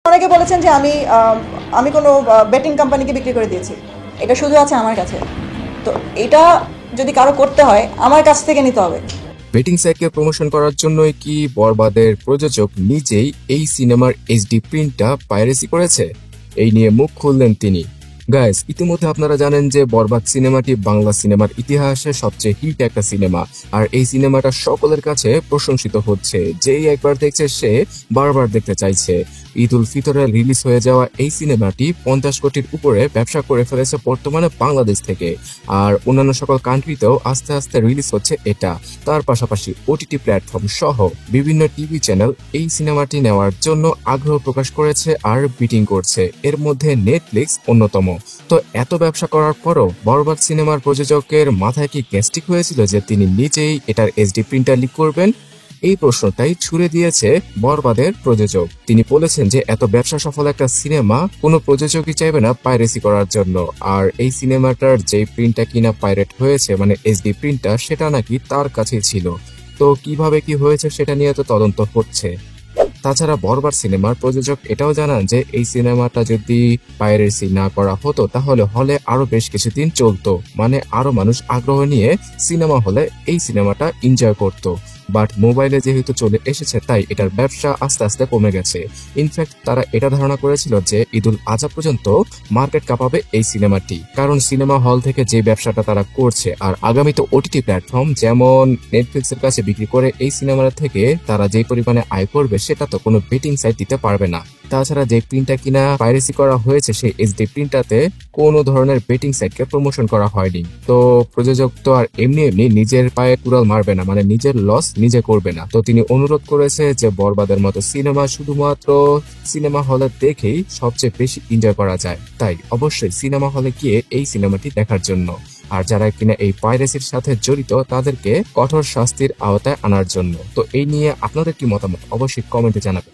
অনেকে বলেছেন যে আমি কোনো বেটিং কোম্পানিকে বিক্রি করে দিয়েছি, এটা শুধু আছে আমার কাছে। তো এটা যদি কারো করতে হয় আমার কাছ থেকে নিতে হবে। বেটিং সাইটকে প্রমোশন করার জন্যই কি বরবাদের প্রযোজক নিজেই এই সিনেমার এইচডি প্রিন্টটা পাইরেসি করেছে? এই নিয়ে মুখ খুললেন তিনি। গাইস, ইতিমধ্যে আপনারা জানেন যে বরবাদ সিনেমাটি বাংলা সিনেমার ইতিহাসে সবচেয়ে হিট একটা সিনেমা, আর এই সিনেমাটা সকলের কাছে প্রশংসিত হচ্ছে। যেই একবার দেখছে সে বারবার দেখতে চাইছে। ঈদ উল ফিতরে রিলিজ হয়ে যাওয়া এই সিনেমাটি 50 কোটির উপরে ব্যবসা করে ফেলেছে বর্তমানে বাংলাদেশ থেকে, আর অন্যান্য সকল কান্ট্রিতেও আস্তে আস্তে রিলিজ হচ্ছে এটা। তার পাশাপাশি ওটিটি প্ল্যাটফর্ম সহ বিভিন্ন টিভি চ্যানেল এই সিনেমাটি নেওয়ার জন্য আগ্রহ প্রকাশ করেছে আর বিটিং করছে, এর মধ্যে নেটফ্লিক্স অন্যতম। তো এত ব্যবসা করার পরও বরবাদ সিনেমার প্রযোজকের মাথায় কি গ্যাস্ট্রিক হয়েছিল যে তিনি নিজেই এটার এইচডি প্রিন্টার লিক করবেন? এই প্রশ্নটাই ছুড়ে দিয়েছে বরবাদের প্রযোজক। তিনি বলেছেন যে এত ব্যবসা সফল একটা সিনেমা কোনো প্রযোজকই চাইবে না পাইরেসি করার জন্য, আর এই সিনেমাটার যে প্রিন্টটা কিনা পাইরেট হয়েছে মানে এইচডি প্রিন্টটা, সেটা নাকি তার কাছেই ছিল। তো কিভাবে কি হয়েছে সেটা নিয়ে তো তদন্ত হচ্ছে। তাছাড়া বরবাদ সিনেমার প্রযোজক এটাও জানান যে এই সিনেমাটা যদি পাইরেসি না করা হতো তাহলে হলে আরো বেশ কিছুদিন চলতো, মানে আরো মানুষ আগ্রহ নিয়ে সিনেমা হলে এই সিনেমাটা এনজয় করতো। বাট মোবাইলে যেহেতু চলে এসেছে তাই এটার ব্যবসা আস্তে আস্তে কমে গেছে। ইনফ্যাক্ট তারা এটা ধারণা করেছিল যে ঈদুল আজহা পর্যন্ত মার্কেট কাঁপাবে এই সিনেমাটি, কারণ সিনেমা হল থেকে যে ব্যবসাটা তারা করছে আর আগামীতে ওটিটি প্ল্যাটফর্ম যেমন নেটফ্লিক্স এর কাছে বিক্রি করে এই সিনেমাটা থেকে তারা যে পরিমাণে আয় করবে সেটা তো কোনো বেটিং সাইট দিতে পারবে না। তাছাড়া যে প্রিন্টটা কিনা পাইরেসি করা হয়েছে সেই এইচডি প্রিন্টটাতে কোনো ধরনের বেটিং সাইটকে প্রমোশন করা হয়নি। তো প্রযোজক তো আর এমনি এমনি নিজের পায়ে কুড়াল মারবে না, মানে নিজের লস নিজে করবে না। তো তিনি অনুরোধ করেছে যে বরবাদের মতো সিনেমা শুধুমাত্র সিনেমা হলে দেখেই সবচেয়ে বেশি এনজয় করা যায়, তাই অবশ্যই সিনেমা হলে গিয়ে এই সিনেমাটি দেখার জন্য, আর যারা কিনা এই পাইরেসির সাথে জড়িত তাদেরকে কঠোর শাস্তির আওতায় আনার জন্য। তো এই নিয়ে আপনাদের কি মতামত অবশ্যই কমেন্টে জানাবেন।